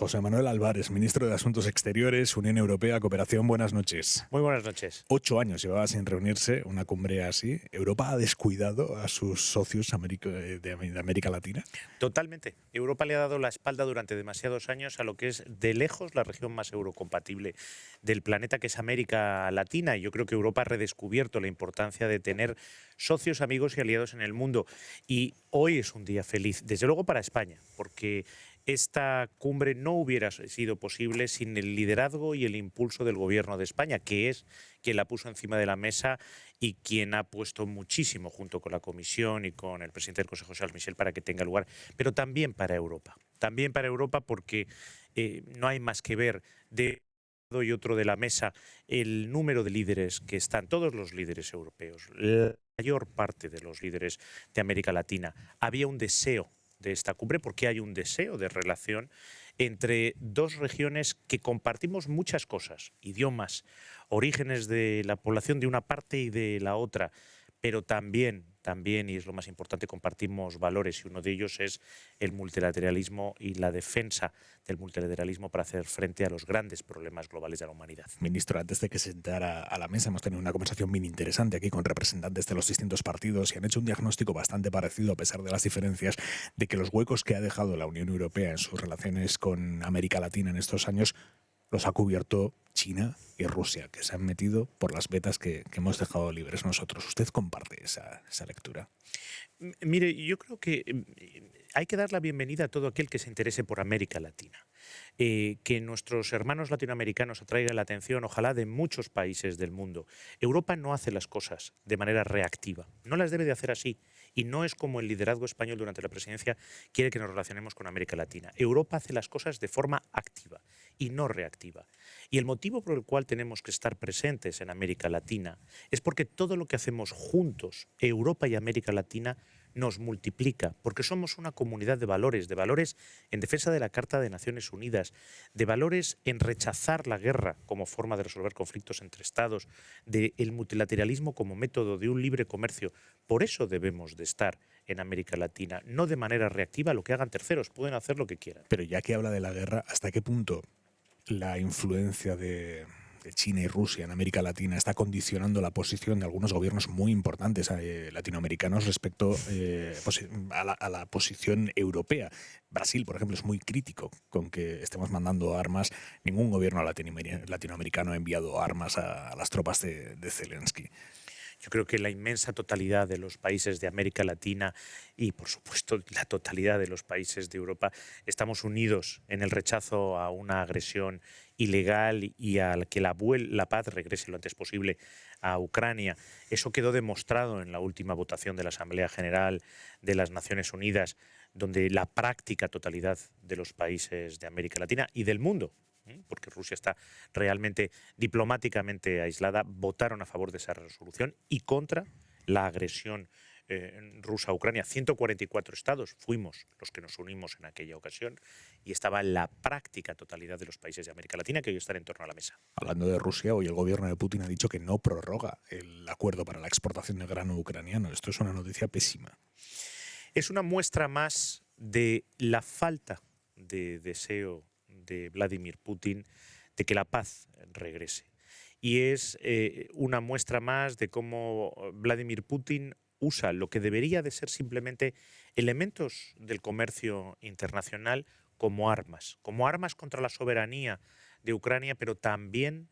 José Manuel Álvarez, ministro de Asuntos Exteriores, Unión Europea, Cooperación. Buenas noches. Muy buenas noches. 8 años llevaba sin reunirse una cumbre así. ¿Europa ha descuidado a sus socios de América Latina? Totalmente. Europa le ha dado la espalda durante demasiados años a lo que es de lejos la región más eurocompatible del planeta, que es América Latina. Y yo creo que Europa ha redescubierto la importancia de tener socios, amigos y aliados en el mundo. Y hoy es un día feliz, desde luego para España, porque esta cumbre no hubiera sido posible sin el liderazgo y el impulso del Gobierno de España, que es quien la puso encima de la mesa y quien ha puesto muchísimo junto con la Comisión y con el presidente del Consejo, Charles Michel, para que tenga lugar, pero también para Europa. También para Europa porque no hay más que ver de un lado y otro de la mesa el número de líderes que están, todos los líderes europeos, la mayor parte de los líderes de América Latina. Había un deseo de esta cumbre, porque hay un deseo de relación entre dos regiones que compartimos muchas cosas, idiomas, orígenes de la población de una parte y de la otra, pero también, y es lo más importante, compartimos valores, y uno de ellos es el multilateralismo y la defensa del multilateralismo para hacer frente a los grandes problemas globales de la humanidad. Ministro, antes de que se sentara a la mesa hemos tenido una conversación bien interesante aquí con representantes de los distintos partidos y han hecho un diagnóstico bastante parecido, a pesar de las diferencias, de que los huecos que ha dejado la Unión Europea en sus relaciones con América Latina en estos años los ha cubierto China y Rusia, que se han metido por las vetas que hemos dejado libres nosotros. ¿Usted comparte esa lectura? Mire, yo creo que hay que dar la bienvenida a todo aquel que se interese por América Latina. Que nuestros hermanos latinoamericanos atraigan la atención, ojalá, de muchos países del mundo. Europa no hace las cosas de manera reactiva, no las debe de hacer así. Y no es como el liderazgo español durante la presidencia quiere que nos relacionemos con América Latina. Europa hace las cosas de forma activa y no reactiva. Y el motivo por el cual tenemos que estar presentes en América Latina es porque todo lo que hacemos juntos, Europa y América Latina, nos multiplica, porque somos una comunidad de valores en defensa de la Carta de Naciones Unidas, de valores en rechazar la guerra como forma de resolver conflictos entre Estados, del multilateralismo como método de un libre comercio. Por eso debemos de estar en América Latina, no de manera reactiva, lo que hagan terceros, pueden hacer lo que quieran. Pero ya que habla de la guerra, ¿hasta qué punto la influencia de China y Rusia en América Latina está condicionando la posición de algunos gobiernos muy importantes latinoamericanos respecto a la posición europea? Brasil, por ejemplo, es muy crítico con que estemos mandando armas. Ningún gobierno latinoamericano ha enviado armas a las tropas de Zelensky. Yo creo que la inmensa totalidad de los países de América Latina y, por supuesto, la totalidad de los países de Europa estamos unidos en el rechazo a una agresión ilegal y a que la paz regrese lo antes posible a Ucrania. Eso quedó demostrado en la última votación de la Asamblea General de las Naciones Unidas, donde la práctica totalidad de los países de América Latina y del mundo, porque Rusia está realmente diplomáticamente aislada, votaron a favor de esa resolución y contra la agresión rusa a Ucrania. 144 estados fuimos los que nos unimos en aquella ocasión y estaba la práctica totalidad de los países de América Latina que hoy están en torno a la mesa. Hablando de Rusia, hoy el gobierno de Putin ha dicho que no prorroga el acuerdo para la exportación de grano ucraniano. Esto es una noticia pésima. Es una muestra más de la falta de deseo de Vladimir Putin de que la paz regrese. Y es una muestra más de cómo Vladimir Putin usa lo que debería de ser simplemente elementos del comercio internacional como armas contra la soberanía de Ucrania, pero también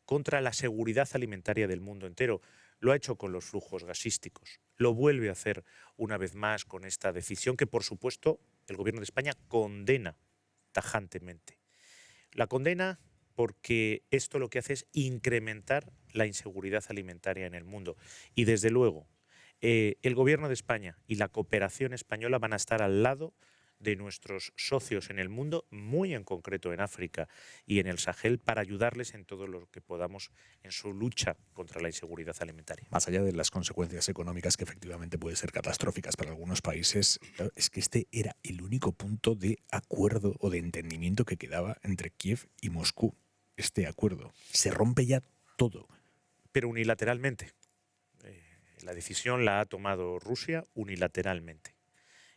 contra la seguridad alimentaria del mundo entero. Lo ha hecho con los flujos gasísticos, lo vuelve a hacer una vez más con esta decisión que, por supuesto, el gobierno de España condena tajantemente. La condena porque esto lo que hace es incrementar la inseguridad alimentaria en el mundo. Y desde luego, el gobierno de España y la cooperación española van a estar al lado de nuestros socios en el mundo, muy en concreto en África y en el Sahel, para ayudarles en todo lo que podamos en su lucha contra la inseguridad alimentaria. Más allá de las consecuencias económicas que efectivamente pueden ser catastróficas para algunos países, es que este era el único punto de acuerdo o de entendimiento que quedaba entre Kiev y Moscú. Este acuerdo se rompe ya todo. Pero unilateralmente. La decisión la ha tomado Rusia unilateralmente.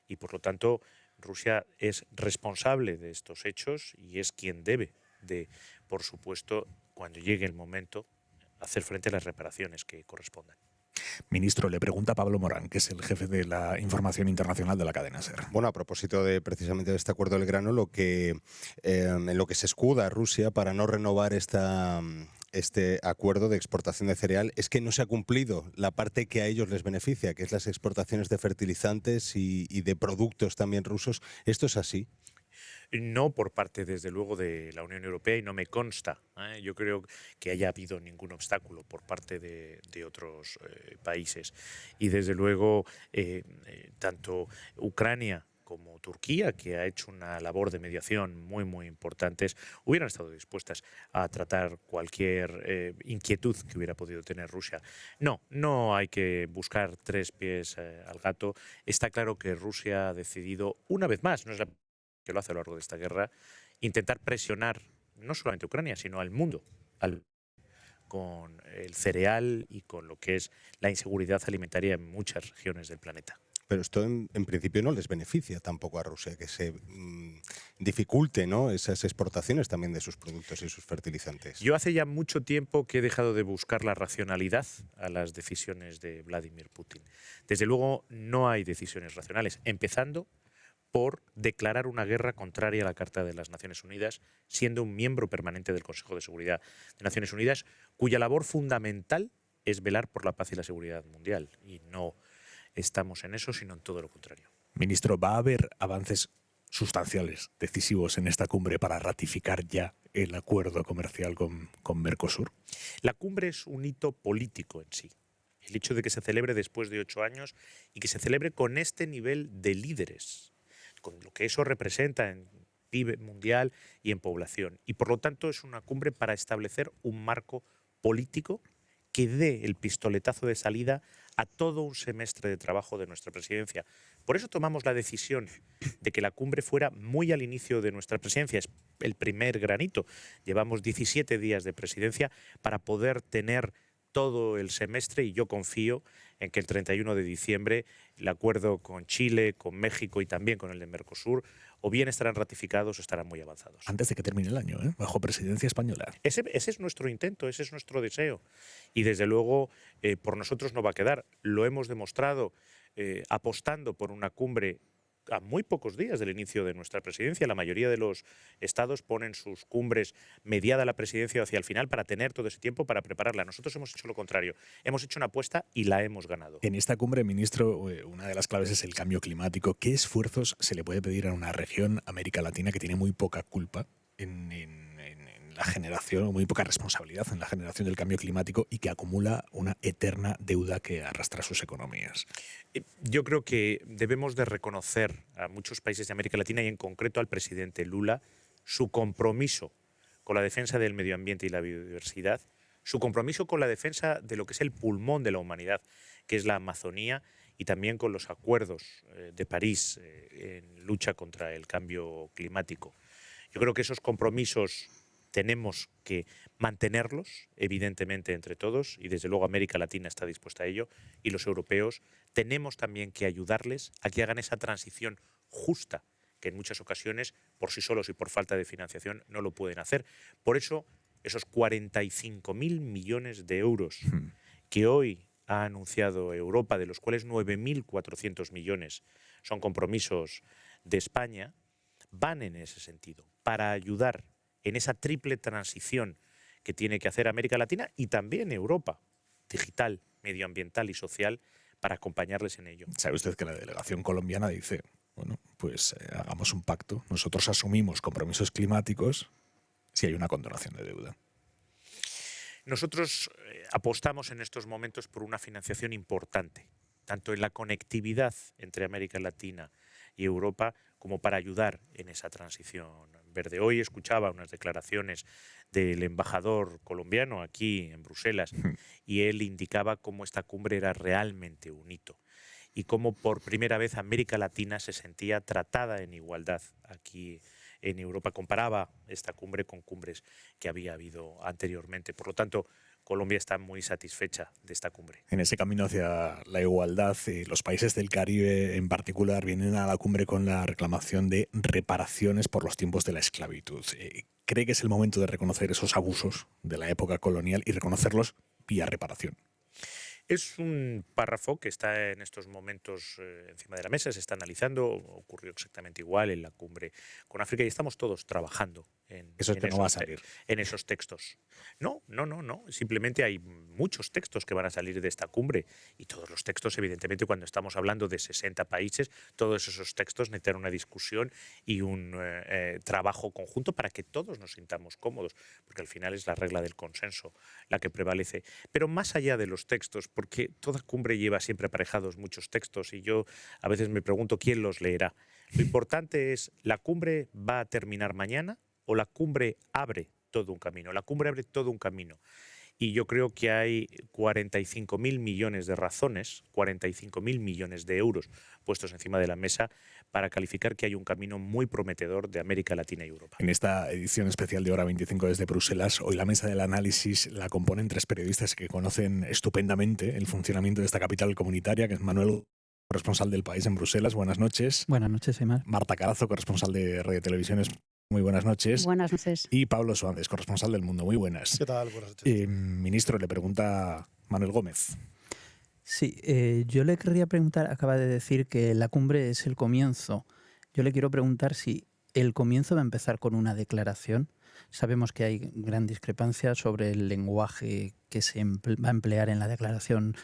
Y por lo tanto, Rusia es responsable de estos hechos y es quien debe de, por supuesto, cuando llegue el momento, hacer frente a las reparaciones que correspondan. Ministro, le pregunta Pablo Morán, que es el jefe de la información internacional de la cadena SER. Bueno, a propósito de precisamente de este acuerdo del grano, en lo que se escuda Rusia para no renovar este acuerdo de exportación de cereal es que no se ha cumplido la parte que a ellos les beneficia, que es las exportaciones de fertilizantes y de productos también rusos. ¿Esto es así? No por parte, desde luego, de la Unión Europea y no me consta. Yo creo que haya habido ningún obstáculo por parte de otros países. Y desde luego, tanto Ucrania como Turquía, que ha hecho una labor de mediación muy importantes, hubieran estado dispuestas a tratar cualquier inquietud que hubiera podido tener Rusia. No hay que buscar tres pies al gato. Está claro que Rusia ha decidido, una vez más, no es la que lo hace a lo largo de esta guerra, intentar presionar no solamente a Ucrania, sino al mundo, con el cereal y con lo que es la inseguridad alimentaria en muchas regiones del planeta. Pero esto en principio no les beneficia tampoco a Rusia, que se dificulte, ¿no?, esas exportaciones también de sus productos y sus fertilizantes. Yo hace ya mucho tiempo que he dejado de buscar la racionalidad a las decisiones de Vladimir Putin. Desde luego no hay decisiones racionales, empezando por declarar una guerra contraria a la Carta de las Naciones Unidas, siendo un miembro permanente del Consejo de Seguridad de Naciones Unidas, cuya labor fundamental es velar por la paz y la seguridad mundial. Y no estamos en eso, sino en todo lo contrario. Ministro, ¿va a haber avances sustanciales, decisivos en esta cumbre para ratificar ya el acuerdo comercial con Mercosur? La cumbre es un hito político en sí. El hecho de que se celebre después de 8 años y que se celebre con este nivel de líderes, con lo que eso representa en PIB mundial y en población. Y por lo tanto es una cumbre para establecer un marco político que dé el pistoletazo de salida a todo un semestre de trabajo de nuestra presidencia. Por eso tomamos la decisión de que la cumbre fuera muy al inicio de nuestra presidencia. Es el primer granito. Llevamos 17 días de presidencia para poder tener todo el semestre y yo confío en que el 31 de diciembre el acuerdo con Chile, con México y también con el de Mercosur o bien estarán ratificados o estarán muy avanzados. Antes de que termine el año, bajo presidencia española. Ese es nuestro intento, ese es nuestro deseo. Y desde luego por nosotros no va a quedar. Lo hemos demostrado apostando por una cumbre a muy pocos días del inicio de nuestra presidencia. La mayoría de los estados ponen sus cumbres mediada la presidencia hacia el final para tener todo ese tiempo para prepararla. Nosotros hemos hecho lo contrario. Hemos hecho una apuesta y la hemos ganado. En esta cumbre, ministro, una de las claves es el cambio climático. ¿Qué esfuerzos se le puede pedir a una región, América Latina, que tiene muy poca culpa en la generación, o muy poca responsabilidad en la generación del cambio climático y que acumula una eterna deuda que arrastra sus economías? Yo creo que debemos de reconocer a muchos países de América Latina y en concreto al presidente Lula su compromiso con la defensa del medio ambiente y la biodiversidad, su compromiso con la defensa de lo que es el pulmón de la humanidad, que es la Amazonía, y también con los acuerdos de París en lucha contra el cambio climático. Yo creo que esos compromisos tenemos que mantenerlos, evidentemente, entre todos, y desde luego América Latina está dispuesta a ello, y los europeos tenemos también que ayudarles a que hagan esa transición justa, que en muchas ocasiones, por sí solos y por falta de financiación, no lo pueden hacer. Por eso, esos 45.000 millones de euros que hoy ha anunciado Europa, de los cuales 9.400 millones son compromisos de España, van en ese sentido, para ayudar en esa triple transición que tiene que hacer América Latina y también Europa, digital, medioambiental y social, para acompañarles en ello. ¿Sabe usted que la delegación colombiana dice, bueno, pues hagamos un pacto, nosotros asumimos compromisos climáticos si hay una condonación de deuda? Nosotros apostamos en estos momentos por una financiación importante, tanto en la conectividad entre América Latina y Europa, como para ayudar en esa transición verde. Hoy escuchaba unas declaraciones del embajador colombiano aquí en Bruselas y él indicaba cómo esta cumbre era realmente un hito y cómo por primera vez América Latina se sentía tratada en igualdad aquí en Europa. Comparaba esta cumbre con cumbres que había habido anteriormente. Por lo tanto, Colombia está muy satisfecha de esta cumbre. En ese camino hacia la igualdad, los países del Caribe en particular vienen a la cumbre con la reclamación de reparaciones por los tiempos de la esclavitud. ¿Cree que es el momento de reconocer esos abusos de la época colonial y reconocerlos vía reparación? Es un párrafo que está en estos momentos encima de la mesa, se está analizando, ocurrió exactamente igual en la cumbre con África y estamos todos trabajando en esos textos. No, simplemente hay muchos textos que van a salir de esta cumbre y todos los textos, evidentemente, cuando estamos hablando de 60 países, todos esos textos necesitan una discusión y un trabajo conjunto para que todos nos sintamos cómodos, porque al final es la regla del consenso la que prevalece. Pero más allá de los textos, porque toda cumbre lleva siempre aparejados muchos textos y yo a veces me pregunto quién los leerá. Lo importante es, ¿la cumbre va a terminar mañana o la cumbre abre todo un camino? La cumbre abre todo un camino. Y yo creo que hay 45.000 millones de razones, 45.000 millones de euros puestos encima de la mesa para calificar que hay un camino muy prometedor de América Latina y Europa. En esta edición especial de Hora 25 desde Bruselas, hoy la mesa del análisis la componen 3 periodistas que conocen estupendamente el funcionamiento de esta capital comunitaria, que es Manuel, corresponsal del País en Bruselas. Buenas noches. Buenas noches, Aymar. Marta Carazo, corresponsal de Radio Televisiones. Muy buenas noches. Buenas noches. Y Pablo Suárez, corresponsal del Mundo. Muy buenas. ¿Qué tal? Buenas noches. Ministro, le pregunta Manuel Gómez. Sí, yo le querría preguntar, acaba de decir que la cumbre es el comienzo. Yo le quiero preguntar si el comienzo va a empezar con una declaración. Sabemos que hay gran discrepancia sobre el lenguaje que se va a emplear en la declaración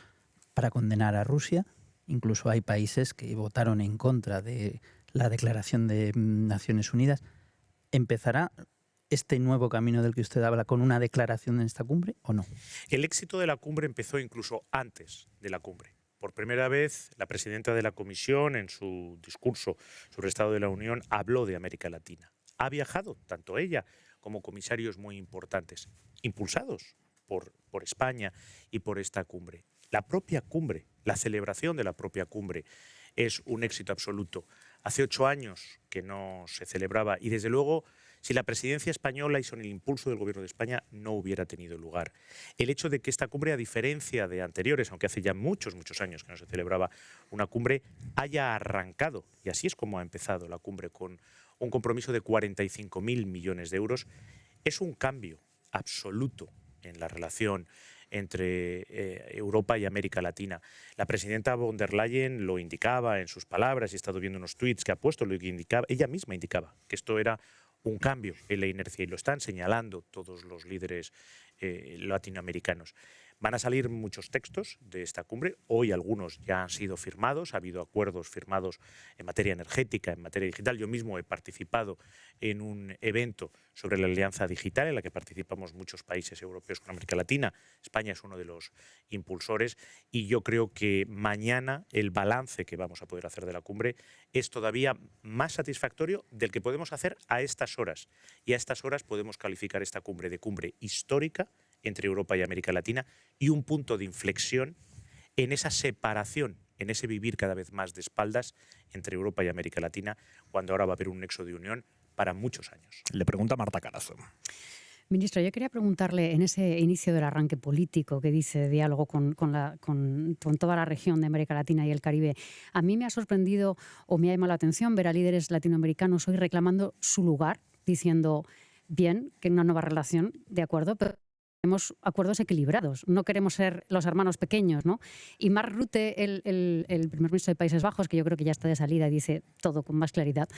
para condenar a Rusia. Incluso hay países que votaron en contra de la declaración de Naciones Unidas. ¿Empezará este nuevo camino del que usted habla con una declaración en esta cumbre o no? El éxito de la cumbre empezó incluso antes de la cumbre. Por primera vez, la presidenta de la Comisión, en su discurso sobre el Estado de la Unión, habló de América Latina. Ha viajado, tanto ella como comisarios muy importantes, impulsados por España y por esta cumbre. La propia cumbre, la celebración de la propia cumbre, es un éxito absoluto. Hace 8 años que no se celebraba y, desde luego, si la presidencia española y con el impulso del Gobierno de España no hubiera tenido lugar. El hecho de que esta cumbre, a diferencia de anteriores, aunque hace ya muchos años que no se celebraba una cumbre, haya arrancado, y así es como ha empezado la cumbre, con un compromiso de 45.000 millones de euros, es un cambio absoluto en la relación entre Europa y América Latina. La presidenta von der Leyen lo indicaba en sus palabras, y he estado viendo unos tuits que ha puesto, lo que indicaba, ella misma indicaba que esto era un cambio en la inercia y lo están señalando todos los líderes latinoamericanos. Van a salir muchos textos de esta cumbre. Hoy algunos ya han sido firmados, ha habido acuerdos firmados en materia energética, en materia digital. Yo mismo he participado en un evento sobre la Alianza Digital en la que participamos muchos países europeos con América Latina. España es uno de los impulsores y yo creo que mañana el balance que vamos a poder hacer de la cumbre es todavía más satisfactorio del que podemos hacer a estas horas. Y a estas horas podemos calificar esta cumbre de cumbre histórica entre Europa y América Latina y un punto de inflexión en esa separación, en ese vivir cada vez más de espaldas entre Europa y América Latina, cuando ahora va a haber un nexo de unión para muchos años. Le pregunta Marta Carazo. Ministro, yo quería preguntarle, en ese inicio del arranque político que dice de diálogo con toda la región de América Latina y el Caribe, a mí me ha sorprendido o me ha llamado la atención ver a líderes latinoamericanos hoy reclamando su lugar, diciendo, bien, que una nueva relación, de acuerdo, pero queremos acuerdos equilibrados, no queremos ser los hermanos pequeños, ¿no? Y Mark Rutte, el primer ministro de Países Bajos, que yo creo que ya está de salida y dice todo con más claridad,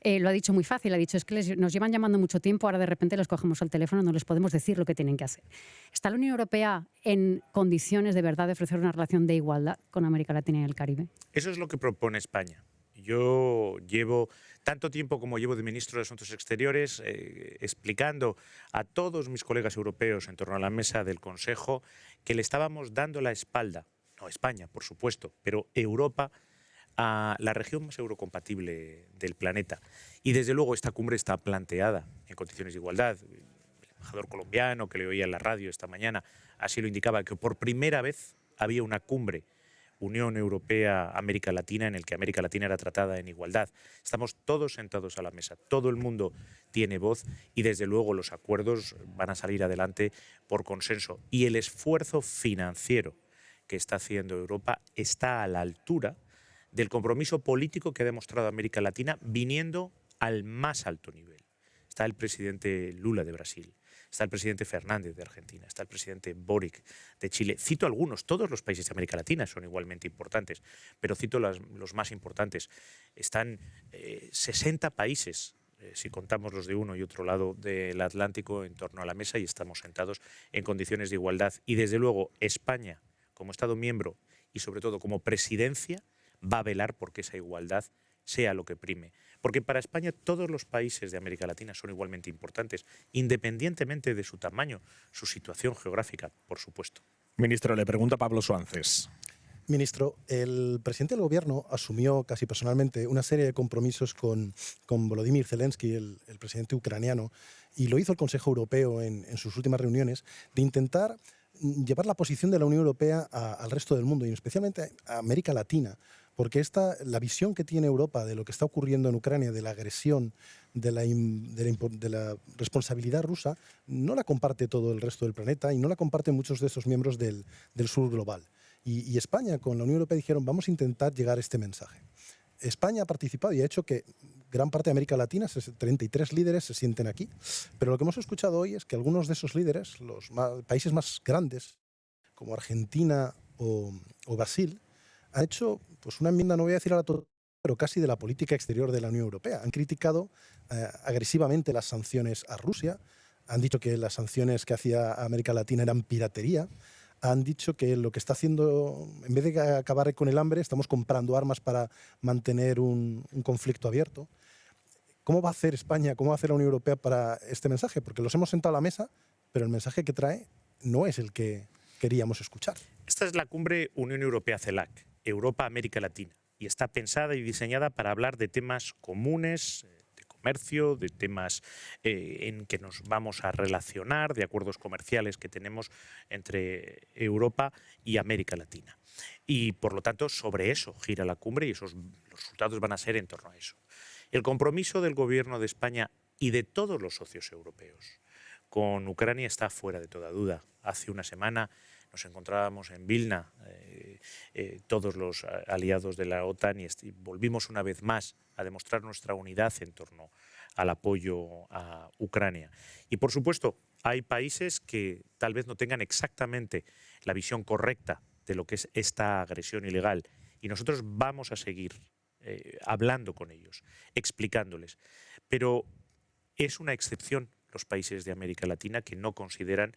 lo ha dicho muy fácil, ha dicho, es que nos llevan llamando mucho tiempo, ahora de repente les cogemos al teléfono, no les podemos decir lo que tienen que hacer. ¿Está la Unión Europea en condiciones de verdad de ofrecer una relación de igualdad con América Latina y el Caribe? Eso es lo que propone España. Yo llevo tanto tiempo como llevo de ministro de Asuntos Exteriores explicando a todos mis colegas europeos en torno a la mesa del Consejo que le estábamos dando la espalda, no España, por supuesto, pero Europa, a la región más eurocompatible del planeta. Y desde luego esta cumbre está planteada en condiciones de igualdad. El embajador colombiano que le oía en la radio esta mañana así lo indicaba, que por primera vez había una cumbre, Unión Europea-América Latina, en el que América Latina era tratada en igualdad. Estamos todos sentados a la mesa, todo el mundo tiene voz y desde luego los acuerdos van a salir adelante por consenso. Y el esfuerzo financiero que está haciendo Europa está a la altura del compromiso político que ha demostrado América Latina viniendo al más alto nivel. Está el presidente Lula de Brasil, está el presidente Fernández de Argentina, está el presidente Boric de Chile. Cito algunos, todos los países de América Latina son igualmente importantes, pero cito los más importantes. Están 60 países, si contamos los de uno y otro lado del Atlántico, en torno a la mesa y estamos sentados en condiciones de igualdad. Y desde luego España, como Estado miembro y sobre todo como presidencia, va a velar por que esa igualdad sea lo que prime. Porque para España todos los países de América Latina son igualmente importantes, independientemente de su tamaño, su situación geográfica, por supuesto. Ministro, le pregunta Pablo Suances. Ministro, el presidente del Gobierno asumió casi personalmente una serie de compromisos con Volodymyr Zelensky, el presidente ucraniano, y lo hizo el Consejo Europeo en sus últimas reuniones, de intentar llevar la posición de la Unión Europea al resto del mundo y especialmente a América Latina, porque la visión que tiene Europa de lo que está ocurriendo en Ucrania, de la agresión, de la responsabilidad rusa, no la comparte todo el resto del planeta y no la comparten muchos de esos miembros del sur global. Y España con la Unión Europea dijeron, vamos a intentar llegar a este mensaje. España ha participado y ha hecho que gran parte de América Latina, 33 líderes, se sienten aquí. Pero lo que hemos escuchado hoy es que algunos de esos líderes, los países más grandes, como Argentina o Brasil, han hecho pues, una enmienda, no voy a decir a la totalidad, pero casi de la política exterior de la Unión Europea. Han criticado agresivamente las sanciones a Rusia, han dicho que las sanciones que hacía América Latina eran piratería, han dicho que lo que está haciendo, en vez de acabar con el hambre, estamos comprando armas para mantener un conflicto abierto. ¿Cómo va a hacer España, cómo va a hacer la Unión Europea para este mensaje? Porque los hemos sentado a la mesa, pero el mensaje que trae no es el que queríamos escuchar. Esta es la cumbre Unión Europea-CELAC, Europa-América Latina, y está pensada y diseñada para hablar de temas comunes, de comercio, de temas en que nos vamos a relacionar, de acuerdos comerciales que tenemos entre Europa y América Latina. Y por lo tanto, sobre eso gira la cumbre y los resultados van a ser en torno a eso. El compromiso del Gobierno de España y de todos los socios europeos con Ucrania está fuera de toda duda. Hace una semana nos encontrábamos en Vilna, todos los aliados de la OTAN, y volvimos una vez más a demostrar nuestra unidad en torno al apoyo a Ucrania. Y por supuesto, hay países que tal vez no tengan exactamente la visión correcta de lo que es esta agresión ilegal, y nosotros vamos a seguir hablando con ellos, explicándoles. Pero es una excepción los países de América Latina que no consideran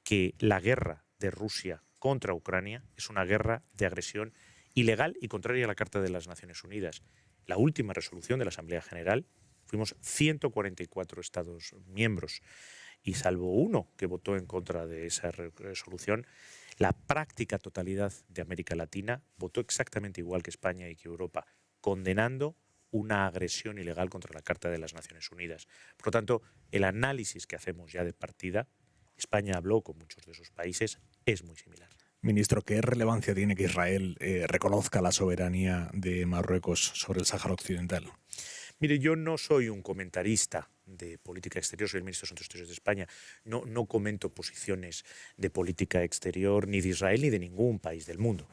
que la guerra de Rusia contra Ucrania es una guerra de agresión ilegal y contraria a la Carta de las Naciones Unidas. La última resolución de la Asamblea General, fuimos 144 Estados miembros y salvo uno que votó en contra de esa resolución, la práctica totalidad de América Latina votó exactamente igual que España y que Europa, condenando una agresión ilegal contra la Carta de las Naciones Unidas. Por lo tanto, el análisis que hacemos ya de partida, España habló con muchos de esos países, es muy similar. Ministro, ¿qué relevancia tiene que Israel reconozca la soberanía de Marruecos sobre el Sáhara Occidental? Mire, yo no soy un comentarista de política exterior, soy el ministro de Asuntos Exteriores de España. No comento posiciones de política exterior ni de Israel ni de ningún país del mundo.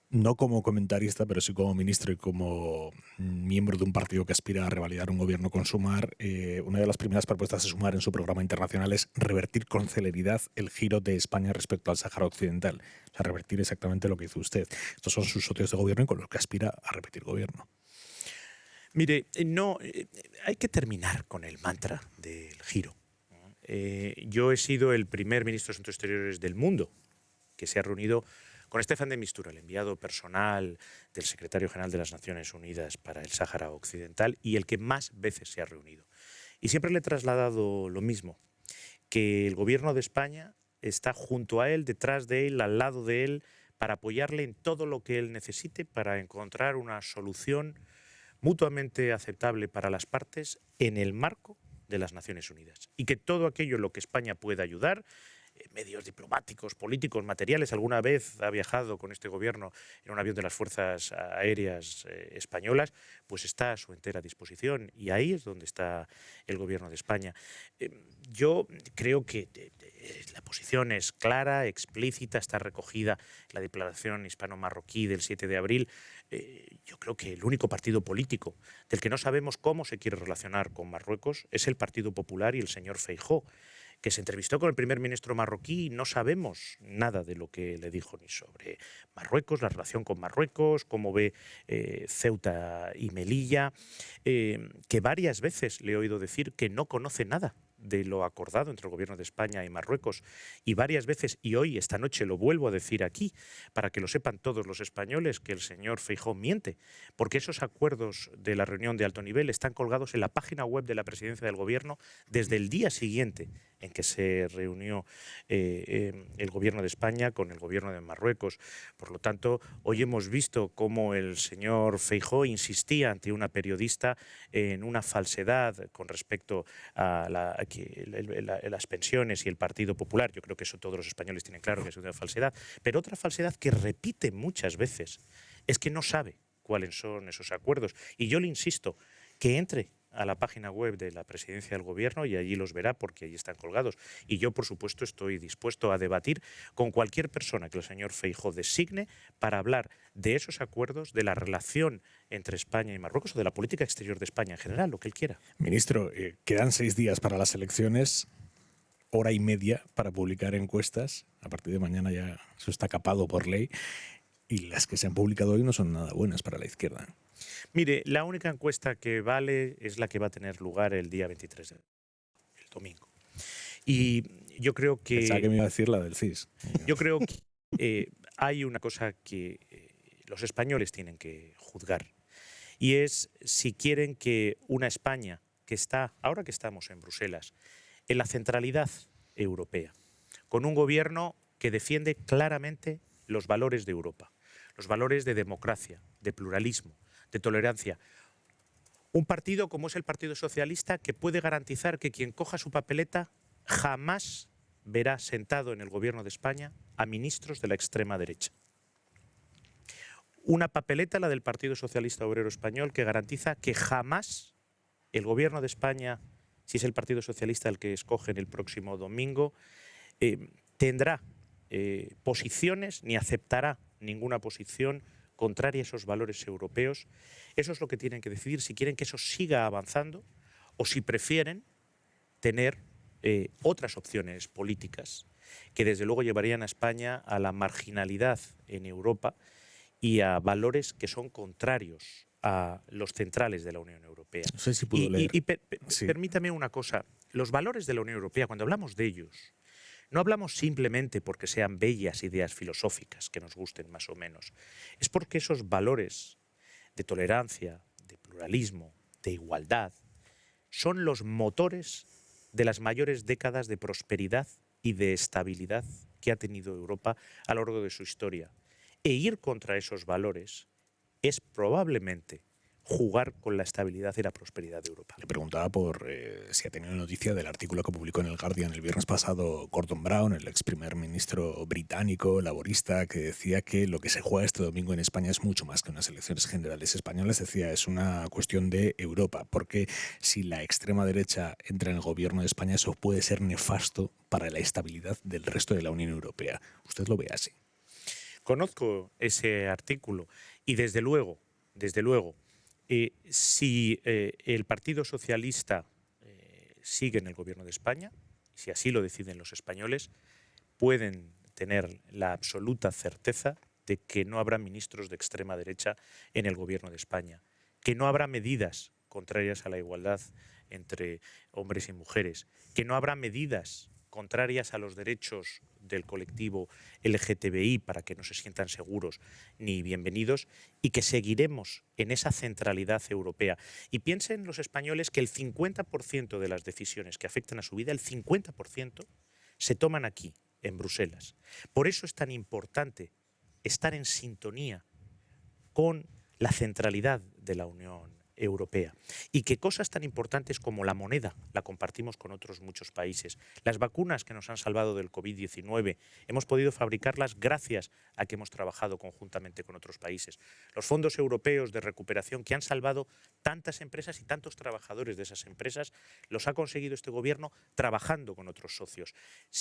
No como comentarista, pero sí como ministro y como miembro de un partido que aspira a revalidar un gobierno con Sumar, una de las primeras propuestas de Sumar en su programa internacional es revertir con celeridad el giro de España respecto al Sáhara Occidental. O sea, revertir exactamente lo que hizo usted. Estos son sus socios de gobierno y con los que aspira a repetir gobierno. Mire, hay que terminar con el mantra del giro. Yo he sido el primer ministro de Asuntos Exteriores del mundo que se ha reunido con Staffan de Mistura, el enviado personal del secretario general de las Naciones Unidas para el Sáhara Occidental y el que más veces se ha reunido. Y siempre le he trasladado lo mismo, que el gobierno de España está junto a él, detrás de él, al lado de él, para apoyarle en todo lo que él necesite para encontrar una solución mutuamente aceptable para las partes en el marco de las Naciones Unidas. Y que todo aquello en lo que España pueda ayudar, medios diplomáticos, políticos, materiales. Alguna vez ha viajado con este gobierno en un avión de las Fuerzas Aéreas españolas, pues está a su entera disposición, y ahí es donde está el gobierno de España. Yo creo que la posición es clara, explícita, está recogida en la declaración hispano-marroquí del 7 de abril. Yo creo que el único partido político del que no sabemos cómo se quiere relacionar con Marruecos es el Partido Popular y el señor Feijóo, que se entrevistó con el primer ministro marroquí y no sabemos nada de lo que le dijo, ni sobre Marruecos, la relación con Marruecos, cómo ve Ceuta y Melilla, que varias veces le he oído decir que no conoce nada de lo acordado entre el gobierno de España y Marruecos, y varias veces, y hoy, esta noche, lo vuelvo a decir aquí, para que lo sepan todos los españoles, que el señor Feijóo miente, porque esos acuerdos de la reunión de alto nivel están colgados en la página web de la presidencia del gobierno desde el día siguiente en que se reunió el gobierno de España con el gobierno de Marruecos. Por lo tanto, hoy hemos visto cómo el señor Feijóo insistía ante una periodista en una falsedad con respecto a las pensiones y el Partido Popular. Yo creo que eso todos los españoles tienen claro que es una falsedad. Pero otra falsedad que repite muchas veces es que no sabe cuáles son esos acuerdos. Y yo le insisto que entre a la página web de la presidencia del gobierno y allí los verá, porque allí están colgados. Y yo, por supuesto, estoy dispuesto a debatir con cualquier persona que el señor Feijóo designe para hablar de esos acuerdos, de la relación entre España y Marruecos o de la política exterior de España en general, lo que él quiera. Ministro, quedan 6 días para las elecciones, hora y media para publicar encuestas. A partir de mañana ya eso está capado por ley. Y las que se han publicado hoy no son nada buenas para la izquierda. Mire, la única encuesta que vale es la que va a tener lugar el día 23, el domingo. Y yo creo que... Pensaba que me iba a decir la del CIS. Yo creo que hay una cosa que los españoles tienen que juzgar, y es si quieren que una España que está, ahora que estamos en Bruselas, en la centralidad europea, con un gobierno que defiende claramente los valores de Europa, los valores de democracia, de pluralismo, de tolerancia. Un partido como es el Partido Socialista, que puede garantizar que quien coja su papeleta jamás verá sentado en el gobierno de España a ministros de la extrema derecha. Una papeleta, la del Partido Socialista Obrero Español, que garantiza que jamás el gobierno de España, si es el Partido Socialista el que escogen el próximo domingo, tendrá posiciones ni aceptará ninguna posición contraria a esos valores europeos. Eso es lo que tienen que decidir, si quieren que eso siga avanzando o si prefieren tener otras opciones políticas que desde luego llevarían a España a la marginalidad en Europa y a valores que son contrarios a los centrales de la Unión Europea. No sé si puedo leer. Sí. Permítame una cosa, los valores de la Unión Europea, cuando hablamos de ellos, no hablamos simplemente porque sean bellas ideas filosóficas que nos gusten más o menos. Es porque esos valores de tolerancia, de pluralismo, de igualdad, son los motores de las mayores décadas de prosperidad y de estabilidad que ha tenido Europa a lo largo de su historia. E ir contra esos valores es probablemente jugar con la estabilidad y la prosperidad de Europa. Le preguntaba por si ha tenido noticia del artículo que publicó en el Guardian el viernes pasado Gordon Brown, el ex primer ministro británico, laborista, que decía que lo que se juega este domingo en España es mucho más que unas elecciones generales españolas. Decía, es una cuestión de Europa, porque si la extrema derecha entra en el gobierno de España, eso puede ser nefasto para la estabilidad del resto de la Unión Europea. ¿Usted lo ve así? Conozco ese artículo y desde luego, si el Partido Socialista sigue en el gobierno de España, si así lo deciden los españoles, pueden tener la absoluta certeza de que no habrá ministros de extrema derecha en el gobierno de España, que no habrá medidas contrarias a la igualdad entre hombres y mujeres, que no habrá medidas contrarias a los derechos del colectivo LGTBI para que no se sientan seguros ni bienvenidos, y que seguiremos en esa centralidad europea. Y piensen los españoles que el 50% de las decisiones que afectan a su vida, el 50%, se toman aquí, en Bruselas. Por eso es tan importante estar en sintonía con la centralidad de la Unión europea, y que cosas tan importantes como la moneda la compartimos con otros muchos países. Las vacunas que nos han salvado del COVID-19 hemos podido fabricarlas gracias a que hemos trabajado conjuntamente con otros países. Los fondos europeos de recuperación que han salvado tantas empresas y tantos trabajadores de esas empresas los ha conseguido este gobierno trabajando con otros socios.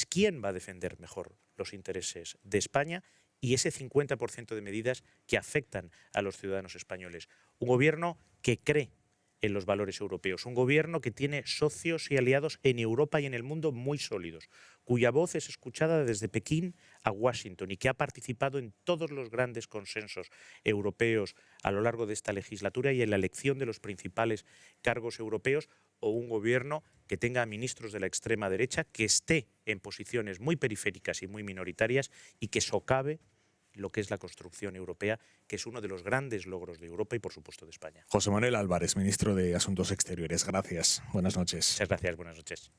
¿Quién va a defender mejor los intereses de España y ese 50% de medidas que afectan a los ciudadanos españoles? Un gobierno que cree en los valores europeos, un gobierno que tiene socios y aliados en Europa y en el mundo muy sólidos, cuya voz es escuchada desde Pekín a Washington y que ha participado en todos los grandes consensos europeos a lo largo de esta legislatura y en la elección de los principales cargos europeos, o un gobierno que tenga ministros de la extrema derecha, que esté en posiciones muy periféricas y muy minoritarias y que socave lo que es la construcción europea, que es uno de los grandes logros de Europa y, por supuesto, de España. José Manuel Álvarez, ministro de Asuntos Exteriores. Gracias. Buenas noches. Muchas gracias. Buenas noches.